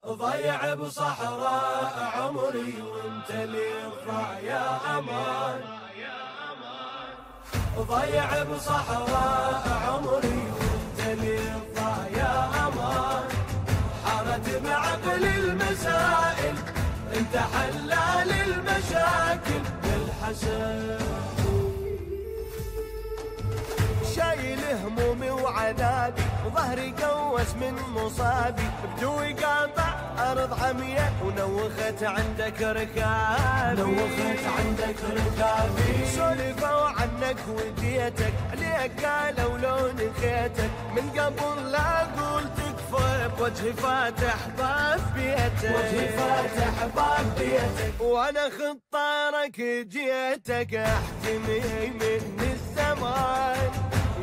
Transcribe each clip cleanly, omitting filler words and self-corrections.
ضيع بصحراء عمري وانت لي الضايع امان. ضيع بصحراء عمري وانت لي الضايع امان. حارت بعقل المسائل انت حلال المشاكل بالحسن. شايل همومي وعذابي وظهري قوس من مصابي. بدوي قاطع أرض عمية ونوخت عندك ركابي. نوخت عندك ركابي. سولفوا عنك وديتك عليك قالوا لون خيتك. من قبل لا أقول تكفى بوجهي فاتح باب بيتك. وجهي فاتح باب بيتك. وأنا خطارك جيتك احتمي من الزمان.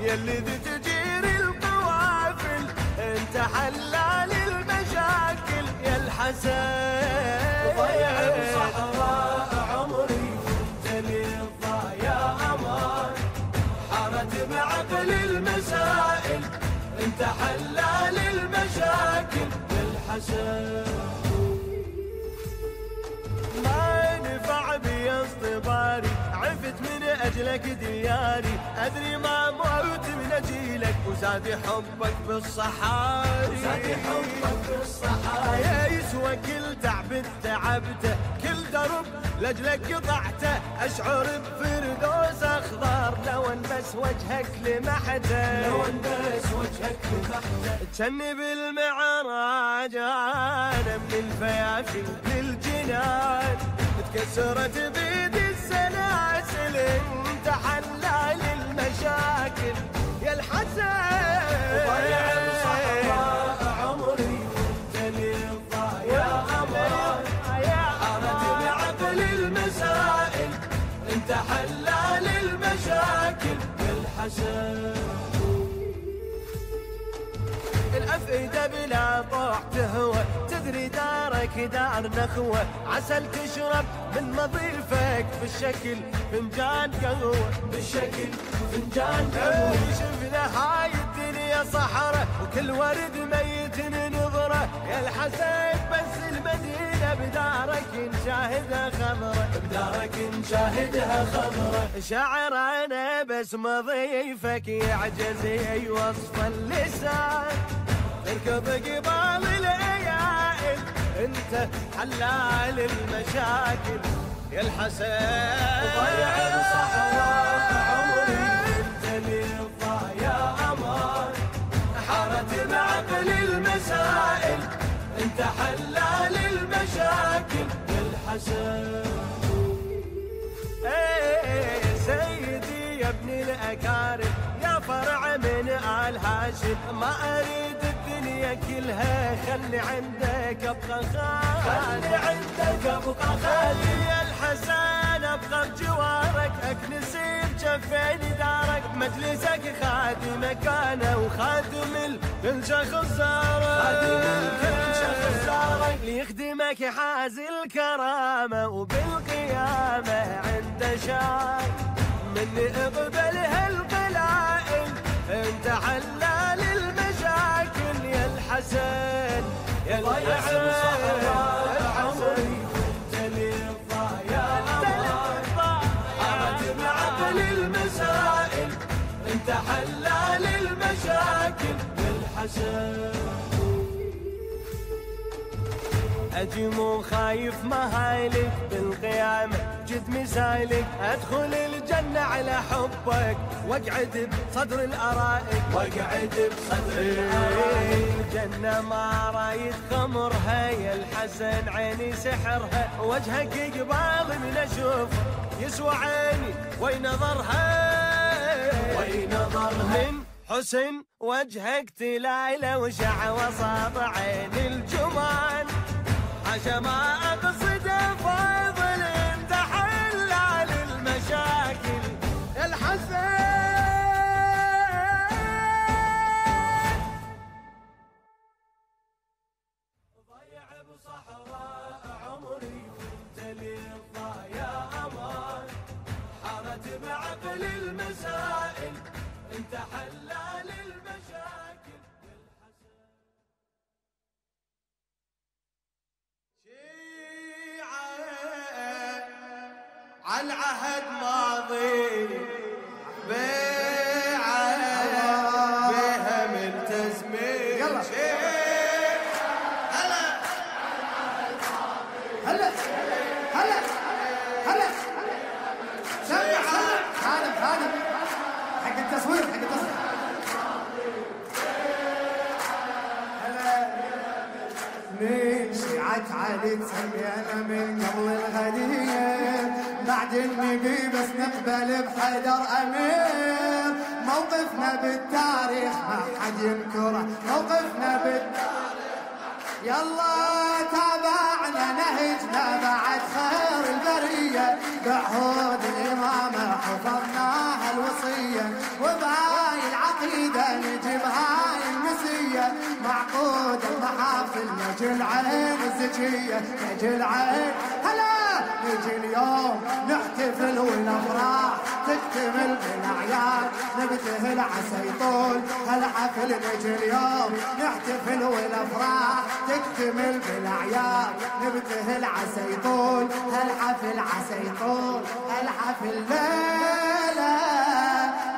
يلي ذي تجيري القوافل انت حلال المشاكل يا الحسن. ضيع بصحراء عمري وانت لي الضايع امان. حارت بعقل المسائل انت حلال المشاكل يا الحسن. ما نفع بي اصطباري عفت من اجلك دياري. ادري ما موت من اجيلك وزادي حبك بالصحاري. وزادي حبك بالصحاري. يا يسوى كل تعب تعبته كل درب لاجلك قطعته. اشعر بفردوس اخضر لو انبس وجهك لمحته. لو انبس وجهك لمحته. تشني بالمعراج انا من الفيافي للجنان. تكسرت بيدي السلاسل انت حلال المشاكل يا الحسن. ضيع بصحراء عمري وانت لي الضايع امان. حارت بعقل المسائل انت حلال المشاكل يا الحسن. الأفئدة بلا طوع تهوى تدري دارك دار نخوة. عسل تشرب من مضيفك بالشكل فنجان قهوة. بالشكل فنجان قهوة. شفنا هاي الدنيا صحراء وكل ورد ميت نظرة يا الحسن. بس المدينة بدارك نشاهدها خضرة. بدارك نشاهدها خضرة. شاعر أنا بس مضيفك يعجز يوصف اللسان. اركض قبال الايائل انت حلال المشاكل يا الحسن. ضيع بصحراء عمري انت لي الضايع امان. حارت بعقل المسائل انت حلال المشاكل يا الحسن. سيدي يا ابن الاكارم يا فرع من آل هاشم. ما اريد الدنيا كلها خلي عندك ابقى خالي. خلي عندك ابقى خالي يا الحسن. ابقى بجوارك اكنس بجفين دارك. مجلسك خادم مكانه وخادم الكل شخص زارك. خادم الكل شخص زارك. ليخدمك حاز الكرامه وبالقيامه عنده شان. مني اقبل هالقلائل انت حلال المشاكل يا الحسن يا الحسن. صحراء عمري وانت لي الضايع امان. حارت بعقل المسائل انت حلال المشاكل يا الحسن. أجي خايف مهايلك بالقيامة جد مسايلك. أدخل الجنة على حبك واقعد بصدر الأرائك. واقعد بصدر الأرائك. الجنة ما رايد خمرها يا الحسن. عيني سحرها وجهك قبال من أشوف يسوى عيني وين نظرها. وين نظرها. من حسن وجهك تلايله وشع وسط عين الجمان. حاشا ما اقصد فاضل انت حلال المشاكل يا الحسن. ضيع بصحراء عمري وانت لي الضايع امان. حارت بعقل المسائل انت حلال المشاكل. عالعهد ماضي بيعة بيها ملتزمين. يلا هلا هلا هلا هلا خادم حق التصوير من شيعة علي تسمينا من قبل الغدير، بعد النبي بس نقبل بحيدر أمير. موقفنا بالتاريخ ما حد ينكره، موقفنا بالتاريخ يلا تابعنا نهجنا بعد خير البرية، بعهود الإمامة حفظناها الوصية، وبهاي العقيدة نجيب هاي المسية، معقود المحافل نجي العين الزكية، نجي العين هلا نجي اليوم نحتفل والأفراح تكتمل بالأعياد، نبتهل عسى يطول هالحفل، نجي اليوم نحتفل والأفراح تكتمل بالأعياد، نبتهل عسى يطول هالحفل، عسى يطول هالحفل، ليلة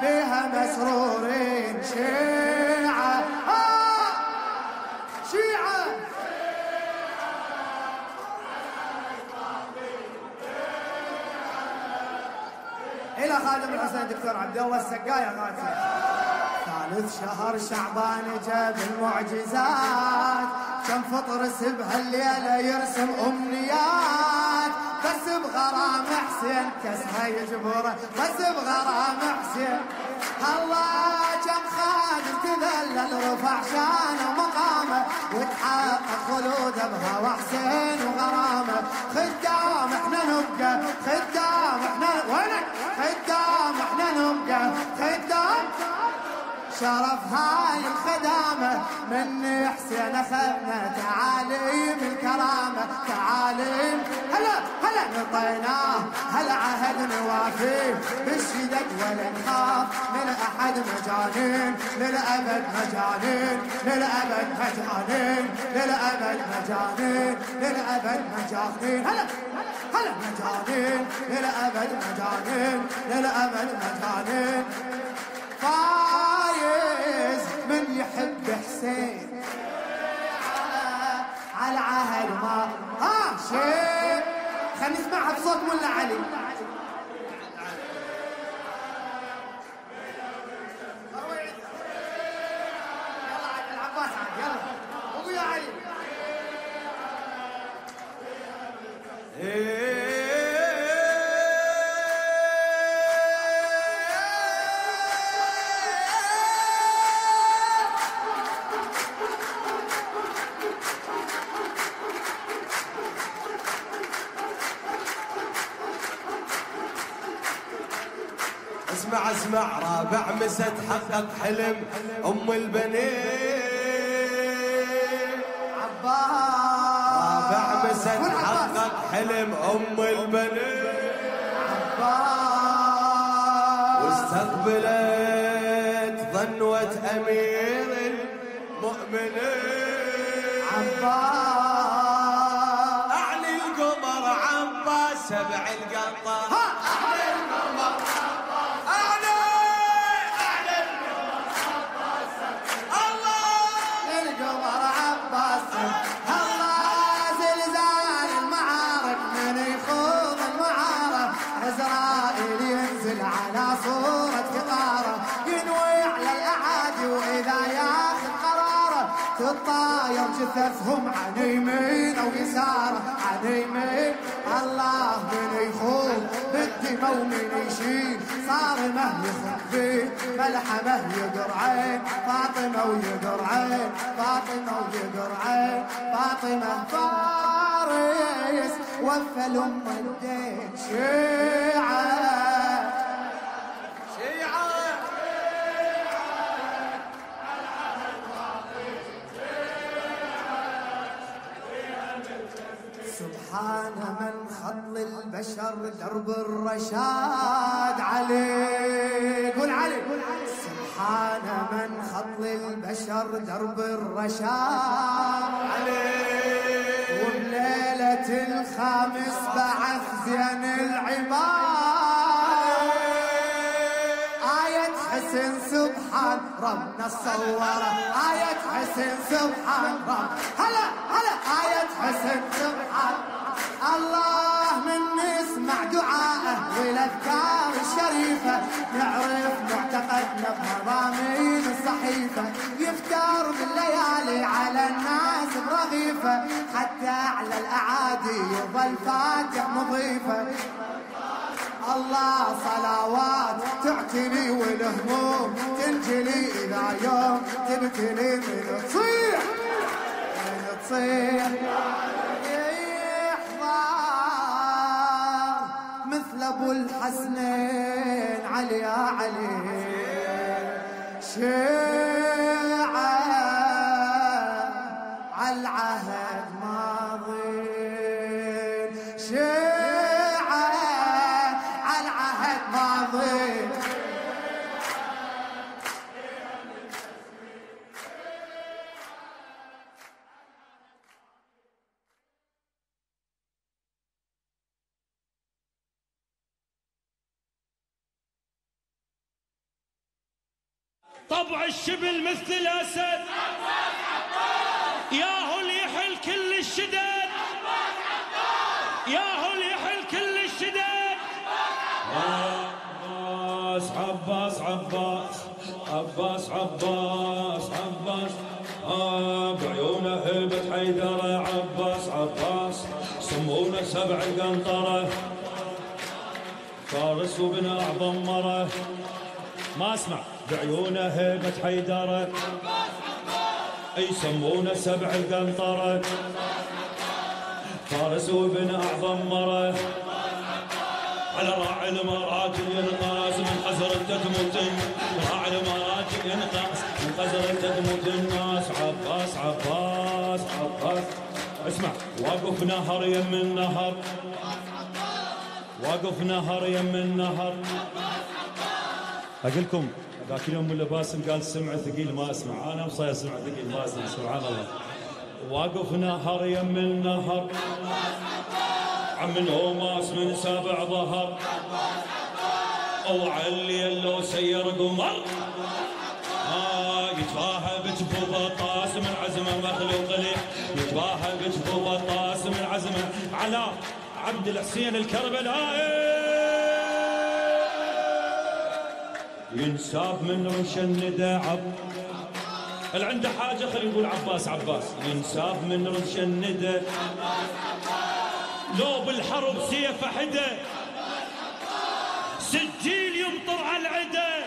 بها مسرورين شيعة شيعة إلى خادم الحسين دكتور عبد الله السقاية غاتي. ثالث شهر شعبان جاب المعجزات، كم فطر سبها الليلة يرسم أمنيات، بس بغرام حسين كسها يجبره، بس بغرام حسين الله كم خادم تذلل رفع شانه ومقامه، وتحقق خلوده بهوى حسين وغرامه. خدام احنا نبقى، خدام احنا وينك، خدام احنا نبقى، خدام شرف هاي الخدامة من حسين أخذنا تعاليم الكرامة، تعاليم هلا نطيناه هالعهد نوافيه بالشدد ولا نخاف من أحد مجانين، للأبد مجانين، للأبد مجانين، للأبد مجانين، للأبد مجانين، هلا مجانين، للأبد مجانين، للأبد مجانين. فايز من يحب حسين على عهد ما شيء. خلينا نسمعها بصوت ملا علي. يلا عاد العباس عاد يلا ابو يا علي. اسمع رابع مسا تحقق حلم ام البنين، رابع مسا تحقق حلم ام البنين، واستقبلت ظنوة امير المؤمنين، اعلي القمر عباس سبع القطر، اعلي القمر على صورة فقارة، ينوي على الأعادي وإذا ياخذ قراره، تتطاير جثثهم عن يمين أو يساره، عن يمين الله من يخوض بالدمى ومن يشيل، صارمه يخط فيه ملحمه يقر عين فاطمة ويقر عين فاطمة ويقر عين فاطمة. فارس وفى الأم الدين شيعة سبحان من خط البشر درب الرشاد علي. قول علي. سبحان من خط البشر درب الرشاد علي. وبليلة الخامس بعث زين العباد آية حسن سبحان ربنا الصورة آية حسن سبحان رب هلا هلا آية حسن سبحان الله من نسمع دعاءه والأذكار الشريفة نعرف معتقدنا بمضامين الصحيفة يفتر بالليالي على الناس برغيفة حتى على الأعادي يظل فاتح مضيفة الله صلوات تعتني والهموم تنجلي إذا يوم تبتلي من تصيح من تصيح مثل ابو الحسنين علي يا علي شيعة عالعهد ماضي شيعة عالعهد ماضي طبع الشبل مثل الاسد ياهو اللي يحل كل الشدد ياهو اللي يحل كل الشدد عباس عباس عباس عباس عباس عباس بعيونه هبة حيدرة عباس عباس سمونه سبع القنطرة فارس وبن أعظم مرة ما اسمع بعيونه هيبة حيدرة يسمونه سبع القنطرة فارس وبن أعظم مرة على راعي المراجل ينقاس من حزرته تموت راعي المراجل ينقاس من حزرته تموت الناس عباس عباس عباس اسمع واقف نهر يم النهر واقف نهر يم النهر اقول ذاك اليوم ولا باسم قال سمع ثقيل ما اسمع انا مصير سمع ثقيل ما اسمع سبحان الله واقف نهر يم النهر عم نوماس من سابع ظهر او علي لو سير قمر يتباهى بجبو بطاس من عزمه مخلوق لي يتباهى بجبو بطاس من عزمه على عبد الحسين الكربلائي ينساب من رش الندى عب اللي عنده حاجة خليه يقول عباس عباس ينساب من رش الندى لو بالحرب سيف حدا سجيل يمطر على العدا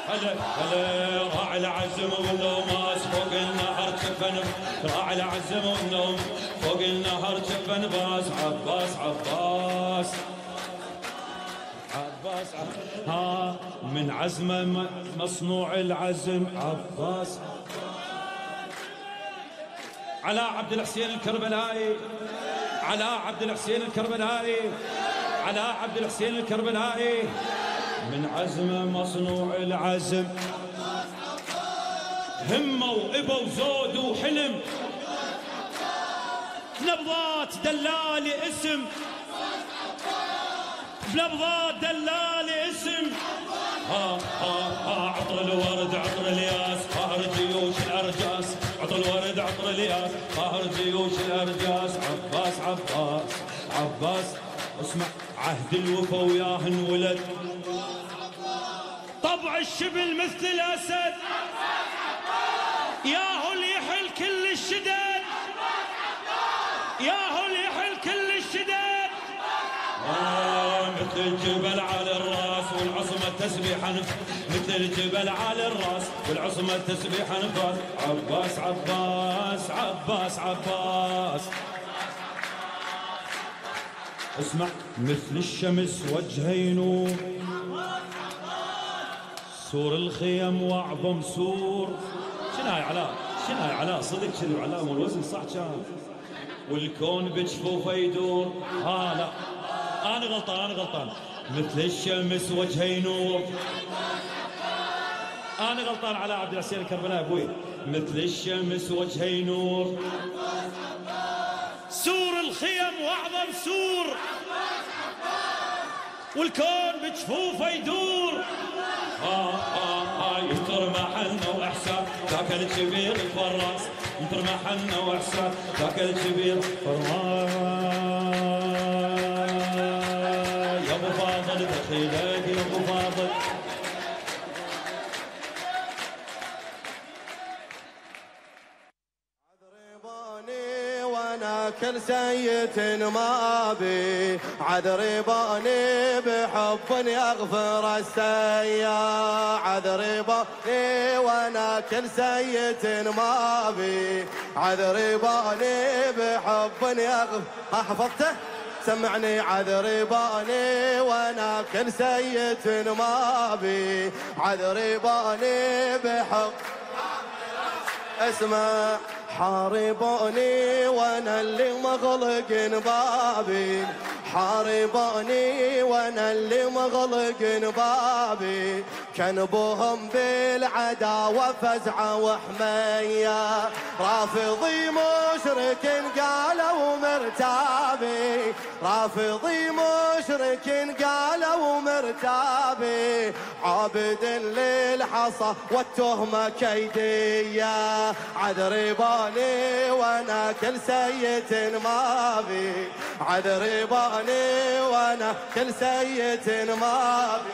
هلا هلا راعي العزم والنوماس فوق النهر شفن راعي العزم والنوم فوق النهر شفن باس عباس عباس عباس ها من عزمه مصنوع العزم عباس على عبد الحسين الكربلائي على عبد الحسين الكربلائي على عبد الحسين الكربلائي من عزمه مصنوع العزم همه وابا وزود وحلم نبضات دلالي اسم بلبضات دلالي اسم عطر الورد عطر الياس قهر جيوش الارجاس عطر الورد عطر الياس قهر جيوش الارجاس عباس عباس عباس اسمع عهد الوفا وياه انولد طبع الشبل مثل الاسد ياهو اللي يحل كل الشدد ياهو اللي يحل كل الشدد مثل الجبل على الراس والعصمة تسبيح انفاس مثل الجبل على الراس والعصمة تسبيح انفاس عباس عباس عباس عباس اسمع مثل الشمس وجهي نور سور الخيم واعظم سور شنو هاي علاء شنو هاي علاء صدق شنو علاء مو الوزن صح كان والكون بجفوفه يدور لا أنا غلطان أنا غلطان مثل الشمس وجهي نور أنا غلطان على عبد الحسين الكربلائي أبوي مثل الشمس وجهي نور سور الخيم واعظم سور، والكون بجفوفه يدور. ينطر محلنا واحسان ذاك الكبير الفراس، ينطر محلنا واحسان ذاك الكبير فراس. يا ابو فاضل دخيلك يا ابو فاضل. كل سيت ما بي عذرباني بحب يغفر السيا، عذرباني وانا كل سيت ما بي عذرباني بحب يغفر. حفظته؟ سمعني. عذرباني وانا كل سيت ما بي عذرباني بحب. اسمع. حاربوني وانا اللي مغلق بابي، حاربوني وانا اللي مغلق بابي، كان بهم بالعداوة فزعة وحمية، رافضي مشرك قالوا مرتابي، رافضي مشرك قالوا مرتابي، عابد للحصى والتهمة كيدية، عذرباني وانا كل سيت ما بي عذرباني وانا كل سيت ما بي.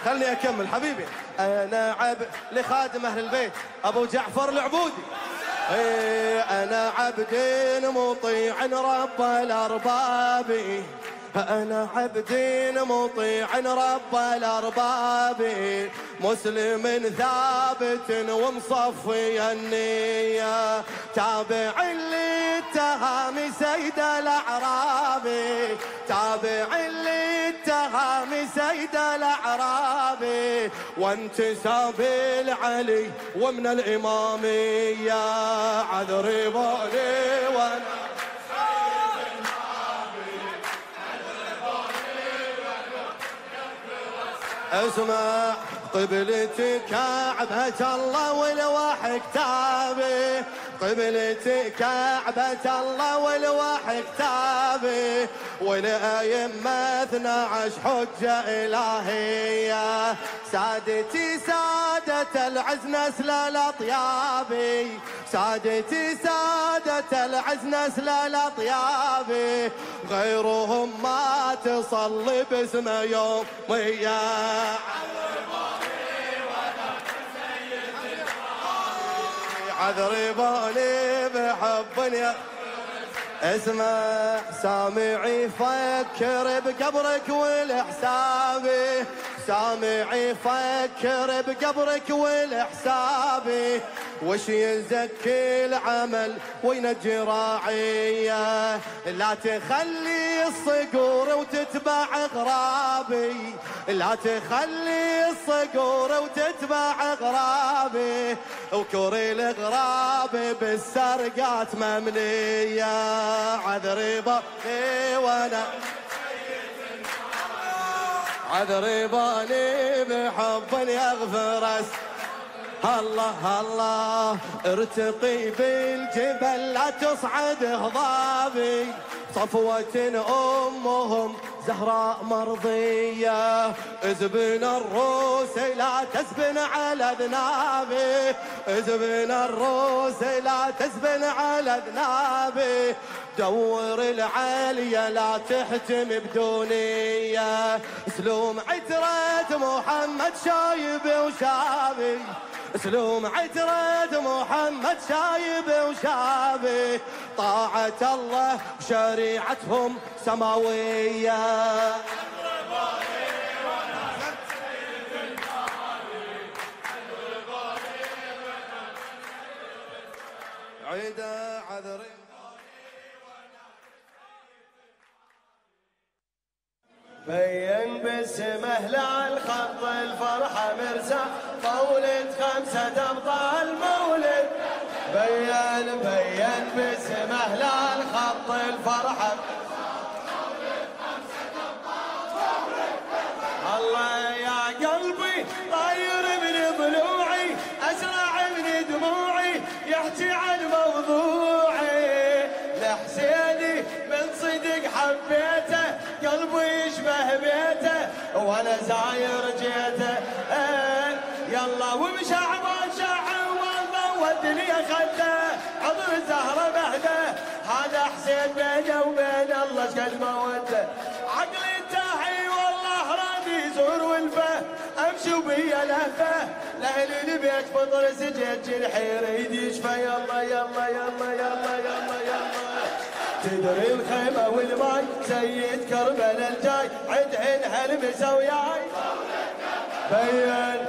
خلني اكمل حبيبي. انا عبد لخادم اهل البيت ابو جعفر العبودي، انا عبد مطيع رب الارباب، أنا عبد مطيع رب الأرباب، مسلم ثابت ومصفي النية، تابع للتهام سيد الأعرابي، تابع للتهام سيد الأعرابي، وانتساب العلي ومن الإمامية، عذرباني وانا اسمع. قبلتي كعبة الله والوحي كتابي، قبلتي كعبة الله والوحي كتابي، والأئمة 12 حجة إلهية، سادتي سادة العز نسل الأطيابي، سادتي سادة العز نسل الأطيابي، غيرهم ما تصلي باسم يومية، عذرباني بحب يا. اسمع. سامعي فكر بقبرك والحسابي، سامعي فكر بقبرك والحسابي، وش يزكي العمل وينجي راعيه، لا تخلي الصقور وتتبع غرابي، لا تخلي الصقور وتتبع غرابي، وكري الغراب بالسرقات ممليه، عذرباني وانا عذرباني بحب يغفر. الله الله. ارتقي بالجبل لا تصعد هضابي، صفوة أمهم زهراء مرضية، ازبن الروس لا تزبن على ذنابي، ازبن الروس لا تزبن على ذنابي، دور العالية لا تحتم بدونية، سلوم عترة محمد شايب وشابي، سلوم عترة محمد شايب وشابي، طاعة الله شريعتهم سماوية، عيدا عذري بين باسمه للخط الفرحة مرسى، مولد 5 أبطال مولد، بين باسمه للخط الفرحة، مولد 5 أبطال مولد. الله يا قلبي طاير من ضلوعي، أسرع من دموعي، يا نحكي عن موضوعي لحسيني من صدق حبيته قلبي يشبه بيته وانا زاير جيته يلا ومشعبان شاعر والله والدنيا خده عذر الزهره بهده هذا حسين بينه وبين الله شقد موده عقلي تاحي والله رادي يزور ولفه امشي وبيا لهفه لاهل البيت فطر سجيت الحير يدي يشفى يلا يلا يلا يلا يلا يلا تدري الخيمه والماي سيد كربلاء الجاي عندهن هالمسا وياي بين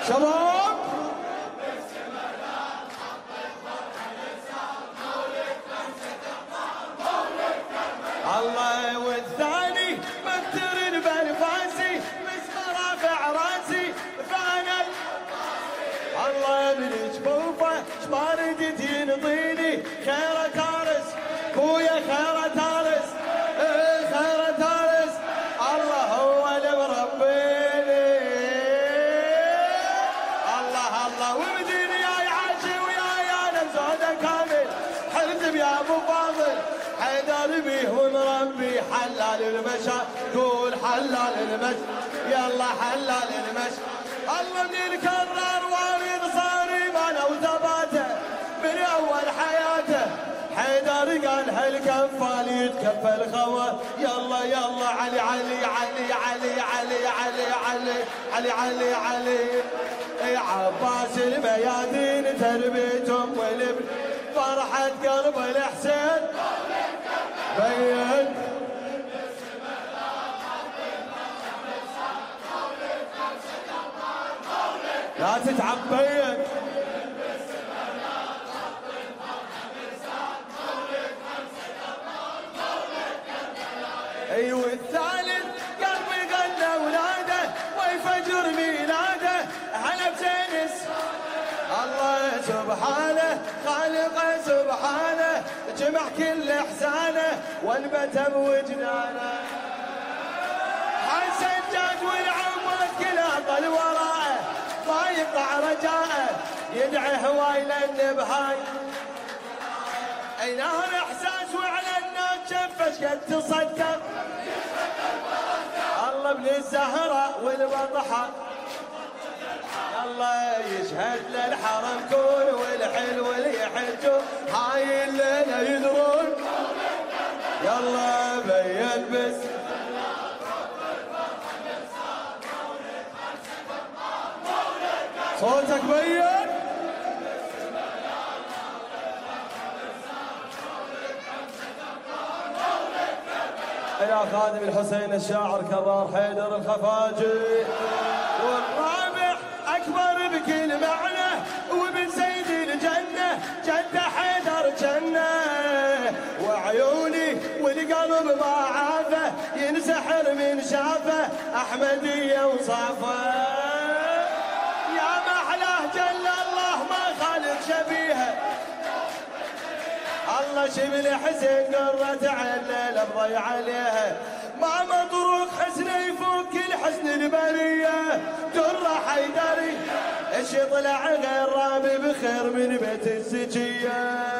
شباب الله والثاني مكتر بانفاسي باسم رافع راسي فانا الله من جفوفه ما ردت ينطيني خيره تارس خويا خيره تارس خيره تارس الله هو اللي مربيني الله الله ومديني يا عاشي وياي انا زوده كامل حلت يا ابو فاضل حيدر بيه ومربي حلال المشى قول حلال المشى يلا حلال المشى الله من الكرار وارد صار ايمانه وثباته من اول حياته حيدر قال هالكفال يتكفل خوه يلا يلا علي علي علي علي علي علي علي علي علي علي يا عباس الميادين تربيتهم والابن فرحة قلب الحسين بين لا تتعب بين ايوه الثالث قلبي غنى ونادى ويفجر ميلاده هلا بجنس الله سبحانه خالقه سبحانه جمع كل احسانه وانبت بوجدانه حي سجاد والعمود كلها ظل وراءه ما يقطع رجاءه يدعي هواي لان بهاي اي نهر احساس وعلى الناس شفش قد تصدق الله ابن الزهراء والبطحه الله يشهد للحرم كون والحلو اللي يحجون هاي الليله يدرون يلا بين بس صوتك بين يا خادم الحسين الشاعر كرار حيدر الخفاجي والرابع اكبر بكل معنى وابن سيد الجنه جده حيدر جنه وعيوني والقلب ما عافه ينسحر من شافه احمديه وصافه يا محلاه جل الله ما خالق شبيهه الله شبل حسين قرة عينه لبضي عليها ما مطروق حسنه يفوق كل حسن البريه درة حيدري اشي طلع غير رابي بخير من بيت السجيه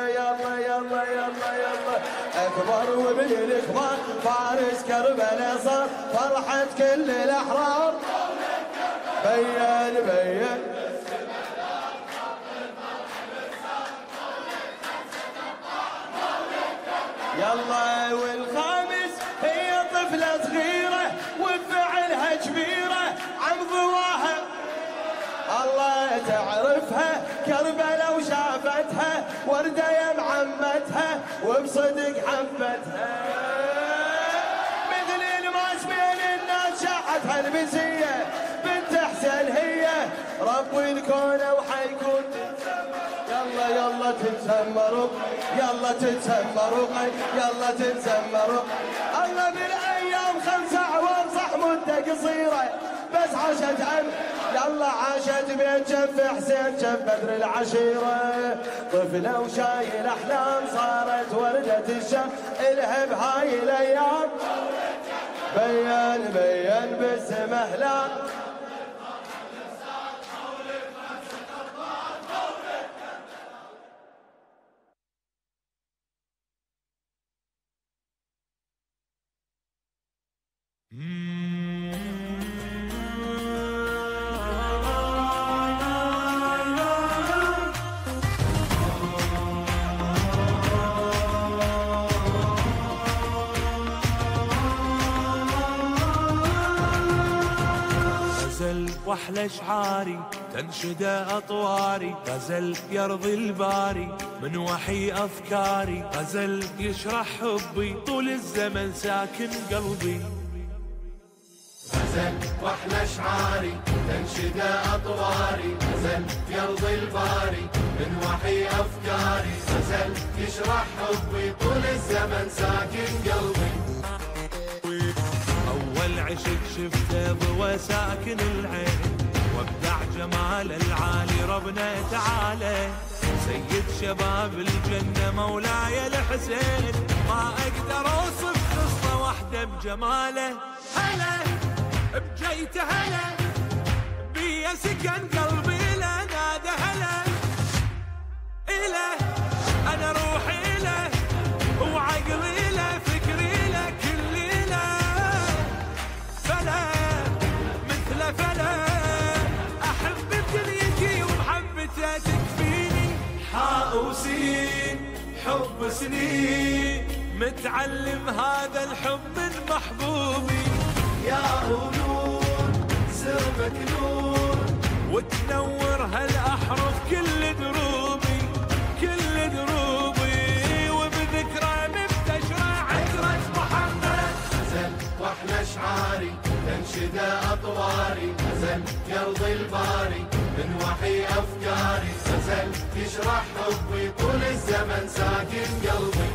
يلا يلا يلا يلا اكبر وابن الاكبر فارس كربلاء صار فرحة كل الاحرار بين بين يلا والخامس هي طفلة صغيرة وبفعلها كبيرة عم ضواها الله تعرفها كربلاء وشافتها وردة يا معمتها وبصدق حبتها مثل الماس بين الناس شاحتها المزية بنت حسين هي رب الكون وحيكون يلا يلا تتسمروا يلا تتسمروا يلا تتسمروا الله بالايام 5 اعوام صح مده قصيره بس عاشت عم يلا عاشت بين جنب حسين جنب بدر العشيره طفله وشايل احلام صارت ورده الشام الها بهاي الايام بين بين باسم اهلال واحلى اشعاري تنشد اطواري، غزل يرضي الباري من وحي افكاري، غزل يشرح حبي طول الزمن ساكن قلبي. غزل واحلى اشعاري تنشد اطواري، غزل يرضي الباري من وحي افكاري، غزل يشرح حبي طول الزمن ساكن قلبي. أول عشق شفته ضوى ساكن العين، وابدع جمال العالي ربنا تعالى، سيد شباب الجنة مولاي الحسين، ما أقدر أوصف قصة واحدة بجماله. هلا بجيته هلا بيا سكن قلبي له نادى هلا إله، أنا روحي له وعقلي له فكري له كلي له، فلا مثل فلا أحب بدنيتي ومحبته تكفيني. حاء وسين حب سنين متعلم هذا الحب من محبوبي. يا نور سر مكنون وتنور هالأحرف كل دروبي كل دروبي، وبذكرى مبتشرة عترة محمد. غزل واحلى اشعاري تنشد اطواري، غزل يرضي الباري من وحي افكاري، غزل يشرح حبي طول الزمن ساكن قلبي.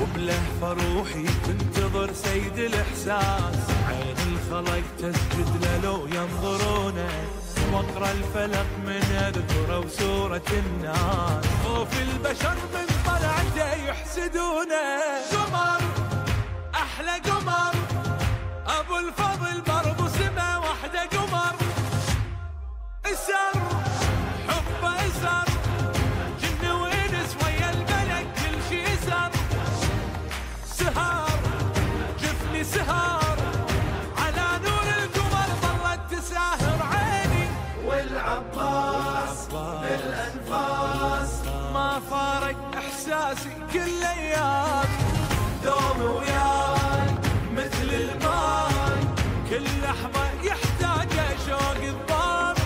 وبلهفة روحي تنتظر سيد الإحساس، عين الخلق تسجد له لو ينظرونه، واقرا الفلق من أذكره وسورة الناس، خوف البشر من طلعته يحسدونه. قمر أحلى قمر أبو الفضل برضو سما وحده قمر، اسر حبه اسر جن وانس ويا الملك كل شي اسر، سهر جفني سهر على نور القمر ظلت تساهر عيني، والعباس بالانفاس ما فارق احساسي كل ايام، دوم وياي مثل الماي كل لحظه يحتاجه شوق الضامي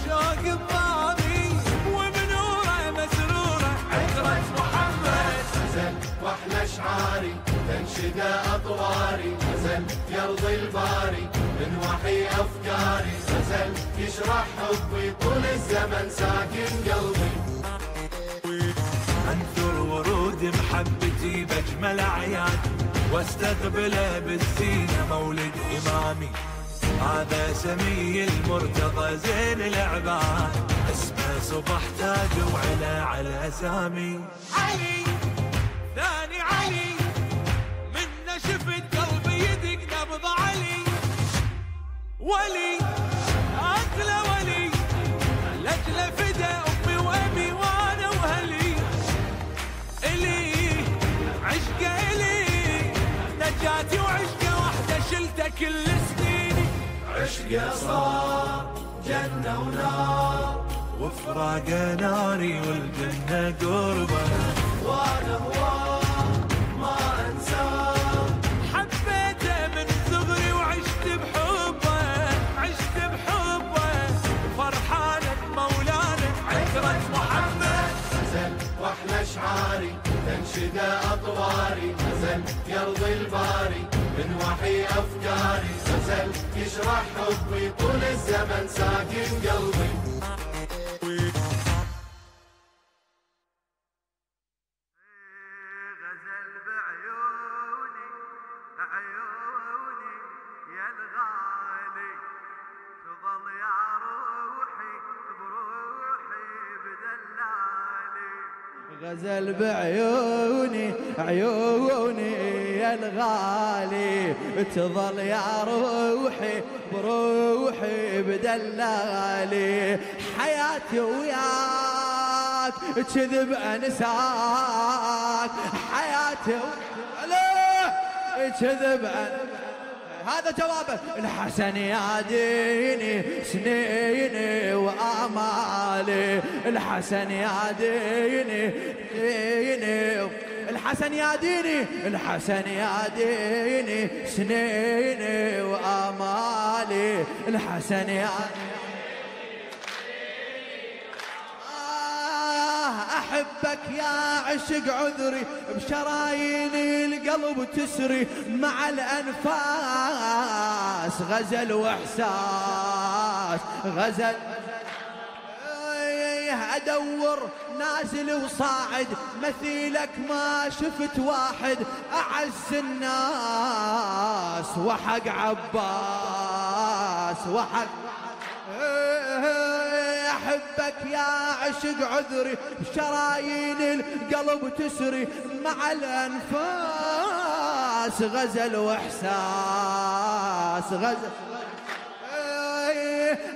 شوق الضامي، وبنوره مسروره عترة محمد. غزل واحلى اشعاري تنشد اطواري، غزل يرضي الباري من وحي افكاري، غزل يشرح حبي طول الزمن ساكن قلبي. انثر ورود محبتي باجمل اعياد، واستقبله بالزينه مولد امامي، هذا سمي المرتضى زين العباد، اسمه صبح تاج وعلى على اسامي. علي ثاني علي منه شفت قلبي يدق نبض علي، ولي اغلى ولي لاجله فدا امي وابي وانا وهلي، الي عشقه الي نجاتي وعشقه وحده شلته كل سنيني، عشقه صار جنة ونار وفراقه ناري والجنه قربه، وانا هواه ما انساه، حبيته من صغري وعشت بحبه عشت بحبه، فرحانة مولانا عترة محمد. غزل واحلى اشعاري تنشد اطواري، غزل يرضي الباري من وحي افكاري، غزل يشرح حبي طول الزمن ساكن قلبي. غزل بعيوني عيوني يا الغالي، تظل يا روحي بروحي بدلالي. غزل بعيوني عيوني يا الغالي تظل يا روحي بروحي بدلالي حياتي وياك كذب انساك حياتي كذب هذا جوابه. الحسن ياديني سنيني وآمالي الحسن ياديني الحسن ياديني الحسن ياديني سنيني وآمالي الحسن ياديني أحبك يا عشق عذري بشرايين القلب تسري مع الأنفاس غزل وإحساس غزل أدور نازل وصاعد مثيلك ما شفت واحد أعز الناس وحق عباس وحق أحبك يا عشق عذري بشرايين القلب تسري مع الأنفاس غزل وإحساس غزل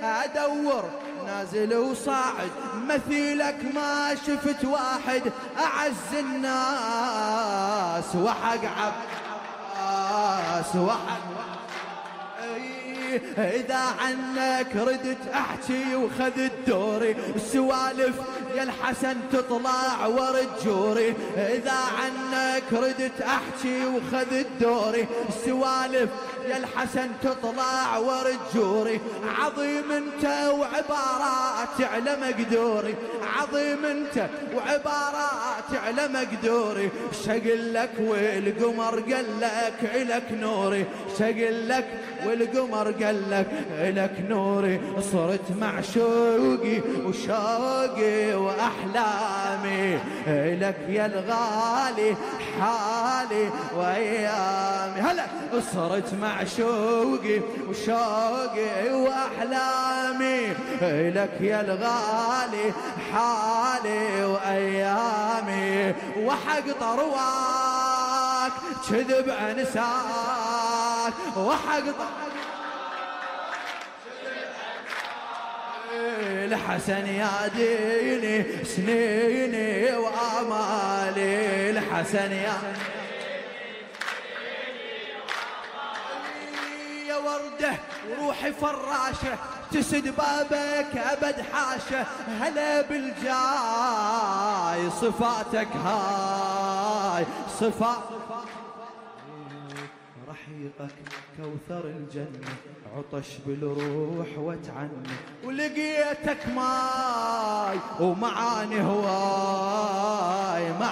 أدور نازل وصاعد مثيلك ما شفت واحد أعز الناس وحق عباس وحق إذا عنك ردت أحكي وخذت دوري السوالف يا الحسن تطلع ورد جوري إذا عنك ردت أحكي وخذت دوري السوالف يا الحسن تطلع ورد جوري عظيم انت وعبارات على مقدوري عظيم انت وعبارات على مقدوري شقل لك والقمر قال لك إلك نوري شقل لك والقمر قال لك إلك نوري صرت معشوقي وشوقي وأحلامي إلك يا الغالي حالي وأيامي هلا صرت معشوقي وشوقي وأحلامي إلك يا الغالي حالي وأيامي وحق طرواك كذب أنساك وحق الحسن ياديني سنيني وآمالي الحسن يا وردة وروحي فراشة تسد بابك أبد حاشة هلا بالجاي صفاتك هاي صفات رحيقك كوثر الجنة عطش بالروح واتعني ولقيتك ماي ومعاني هواي مع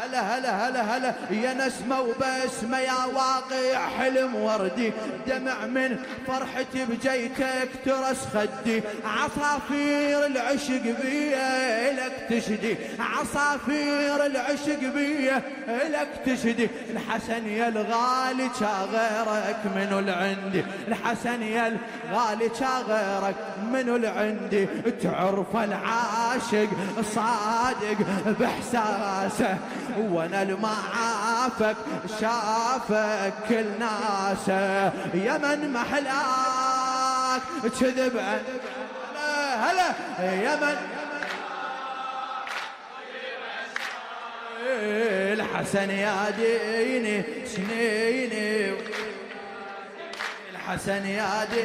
هلا هلا هلا هلا يا نسمة وبسمة يا واقع حلم وردي دمع من فرحتي بجيتك ترس خدي عصافير العشق بيه لك تشدي عصافير العشق بيه لك تشدي الحسن يا الغالي غيرك منو العندي الحسن يا الغالي غيرك منو العندي تعرف العاشق صادق بإحساسه وانا المعافك شافك كل ناسه يا من محلاك كذب هلا يا من الحسن ياديني سنيني الحسن يادي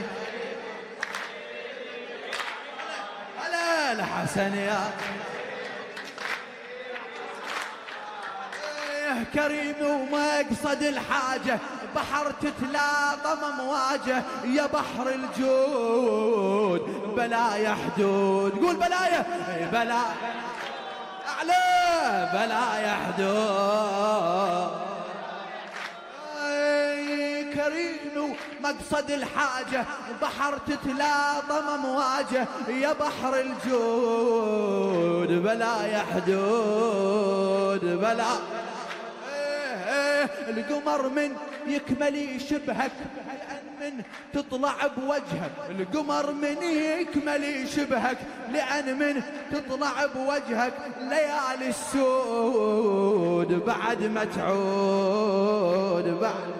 هلا الحسن يادي كريم ومقصد الحاجة بحر تتلاطم امواجه يا بحر الجود بلايا حدود قول بلايا بلا أعلى بلايا حدود كريم مقصد الحاجة بحر تتلاطم امواجه يا بحر الجود بلايا حدود بلا القمر من يكمل يشبهك من تطلع بوجهك القمر من يكمل يشبهك، لأن من تطلع بوجهك ليالي السود بعد ما تعود بعد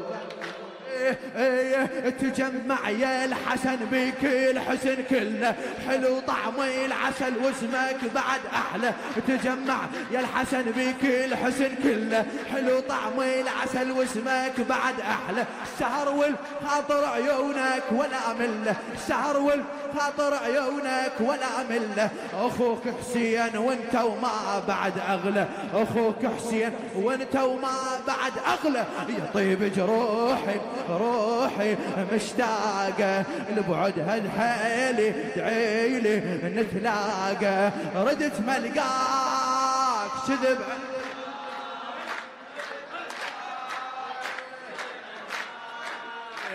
تجمع يا الحسن بك الحسن كله حلو طعم العسل واسمك بعد احلى. تجمع يا الحسن بك الحسن كله حلو طعم العسل واسمك بعد احلى. السهر والخاطر عيونك ولا مله، السهر والخاطر عيونك ولا مله. اخوك حسين وانت وما بعد اغلى، اخوك حسين وانت وما بعد اغلى. يطيب جروحي روحي مشتاقة لبعد هالحيلي دعيلي نتلاقى. ردت ملقاك كذب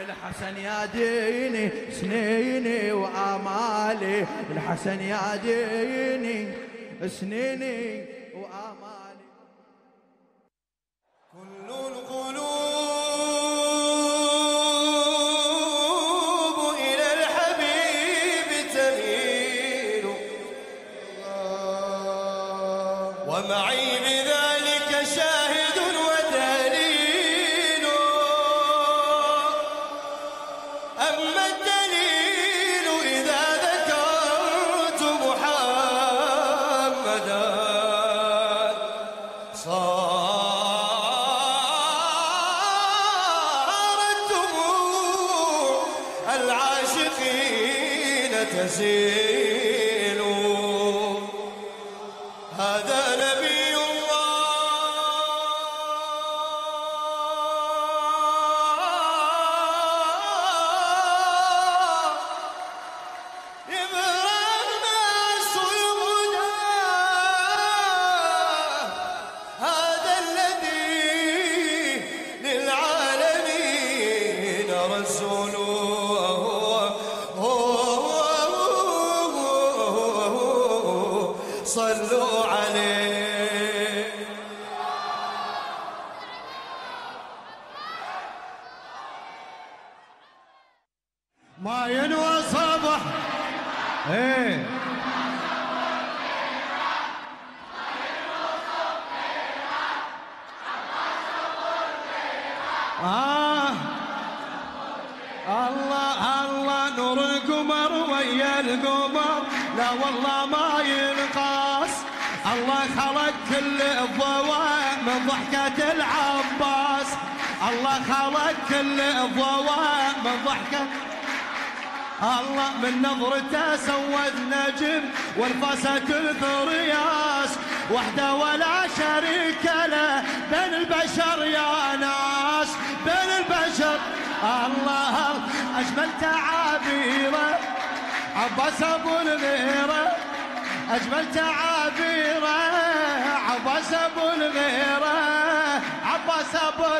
الحسن يا ديني سنيني وآمالي، الحسن يا ديني سنيني وآمالي. كل القلوب ومعي بذلك شاهد ودليل، أما الدليل إذا ذكرت محمدا صارت دموع العاشقين تسيل. هذا نبي صلوا عليه. ما ينوى صبح ايه الله الله نور القمر ويا القمر لا والله ما ينقاس. الله خلق كل الضوء من ضحكة العباس، الله خلق كل الضوء من ضحكة الله. من نظرته سود نجم وانفست الثرياس، وحده ولا شريك له بين البشر يا ناس، بين البشر. الله أجمل تعابيره عباس أبو الغيرة، أجمل تعابيره عباس أبو الغيرة، عباس أبو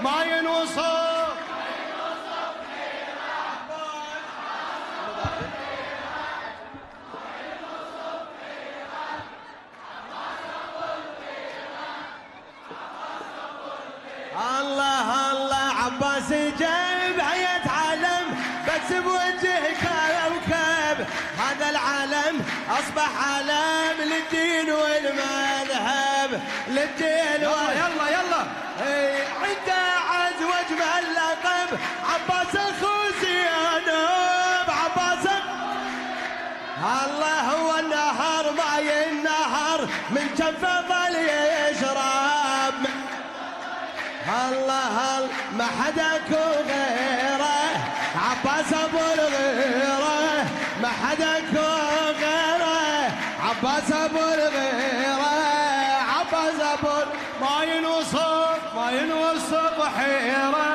ما ينوصف الله الله. عباس جيب عيت علم بس بوجهك كوكب، هذا العالم أصبح علم للدين والمذهب، للدين يلا يلا عنده عز واجمل لقب عباس اخو زينب. عباس الله هو النهر ما ينهر من جنفه ظل يشرب. الله ما حداكو غيره عباس ابو الغيره، ما حداكو غيره عباس ابو الغيره، عباس ابو ما ينوصف ما ينوصف حيره.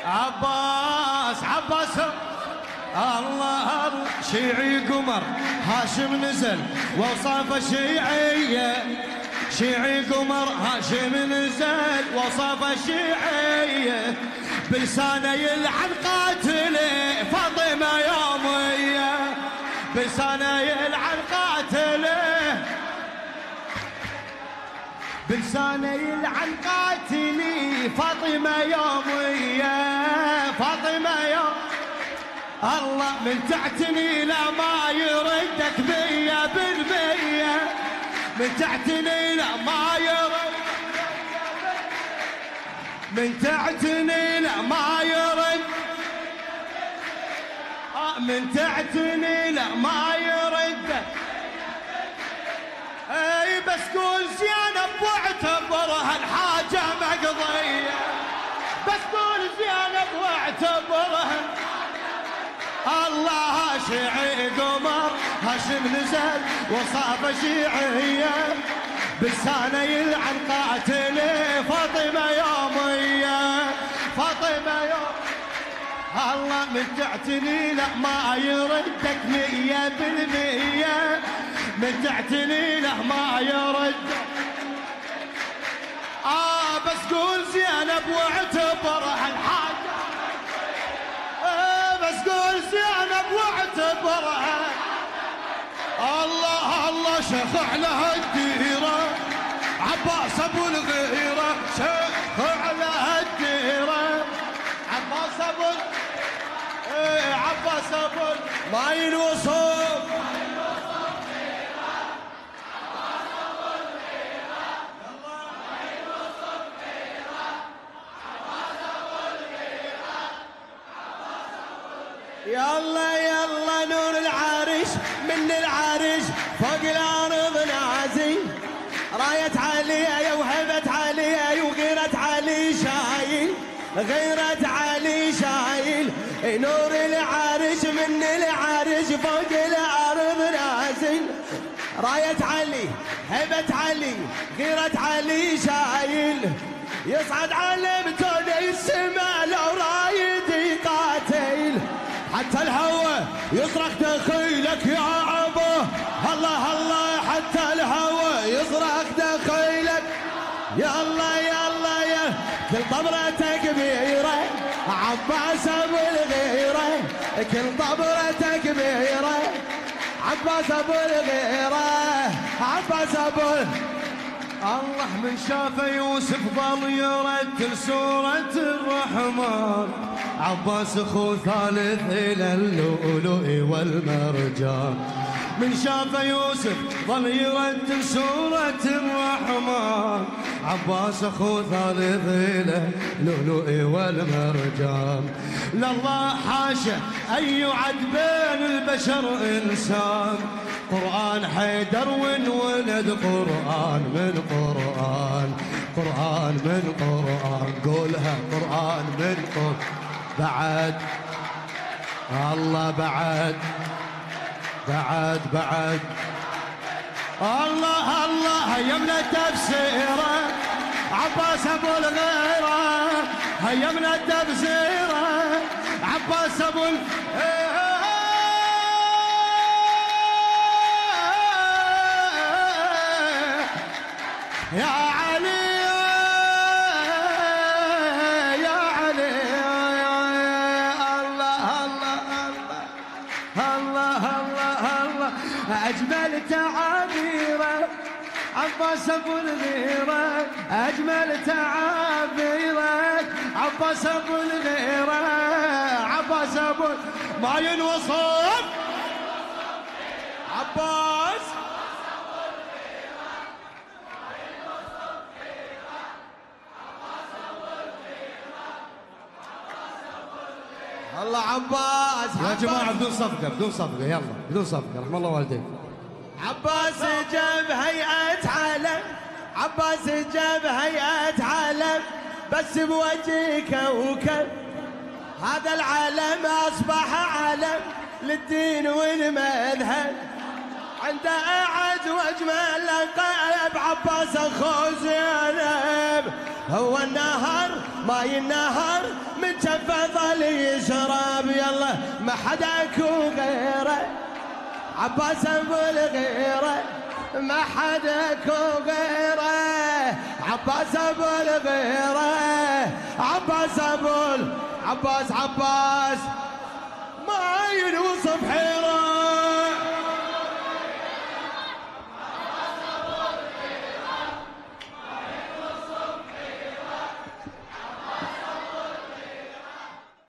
عباس عباس الله شيعي قمر هاشم نزل وصافه شيعيه، شيعي قمر هاشم نزل وصافه شيعيه، بلسانه يلعن قاتله فاطمه يوميه، بلسانه يلعن قاتله لسانه يلعن قاتلي فاطمة يومية فاطمة يوم الله من تعتني لا ما يردك 100% من تعتني لا ما يرد من تعتني لا ما يرد من تعتني لا ما يرد اي بس قول زينب واعتبرها الحاجة مقضية بس قول زينب واعتبرها الله شيعي قمر هاشم نزل وصاب شيعية بلسانه يلعن قاتلي فاطمة يومية فاطمة يوم الله من تعتني لا ما يردك 100% من تعتني لا ما يردك بس قول زينب واعتبرها الحاجة بس قول زينب واعتبرها الله الله شيخ على هالديرة عباس ابو الغيرة شيخ على هالديرة عباس ابو عباس ابو ما ينوصف يلا يلا نور العرش من العرش فوق الارض نازي راية علي وهبة علي وغيرة علي شايل غيرة علي شايل نور العرش من العرش فوق الارض نازل راية علي هبة علي غيرة علي شايل يصعد على بتوني السماء لو رايد يقاتل حتى الهوى يصرخ دخيلك يا عبا الله الله حتى الهوى يصرخ دخيلك يلا يلا يا كل طبرة تكبيرة عباس ابو الغيرة كل طبرة تكبيرة عباس ابو الغيرة عباس ابو الله من شاف يوسف ظل يرتل سورة الرحمن عباس اخو ثالث الى اللؤلؤ والمرجان من شاف يوسف ظل يرتل سورة الرحمن عباس اخو ثالث الى اللؤلؤ والمرجان لله حاشا ان يعد بين البشر انسان قرآن حيدر ونولد قرآن من قرآن قرآن من قرآن قولها قرآن من قرآن بعد الله بعد بعد بعد الله الله هيمنا تفسيره عباس ابو الغيره هيمنا تفسيره عباس ابو يا علي يا علي الله الله الله الله الله أجمل تعابيره عباس ابو الغيرة أجمل تعابيره عباس ابو الغيرة عباس ابو ما ينوصف عباس الله عباس يا جماعة بدون صفقة بدون صفقة يلا بدون صفقة رحم الله والديك عباس جاب هيئة علم عباس جاب هيئة علم بس بوجه كوكب هذا العلم أصبح علم للدين والمذهب عنده أعز وأجمل لقب عباس أخو زينب هو النهر ما ينهر من جفه ظل يشرب يلا ما حدا اكو غيره عباس ابو الغيره ما حدا اكو غيره عباس ابو الغيره عباس ابو عباس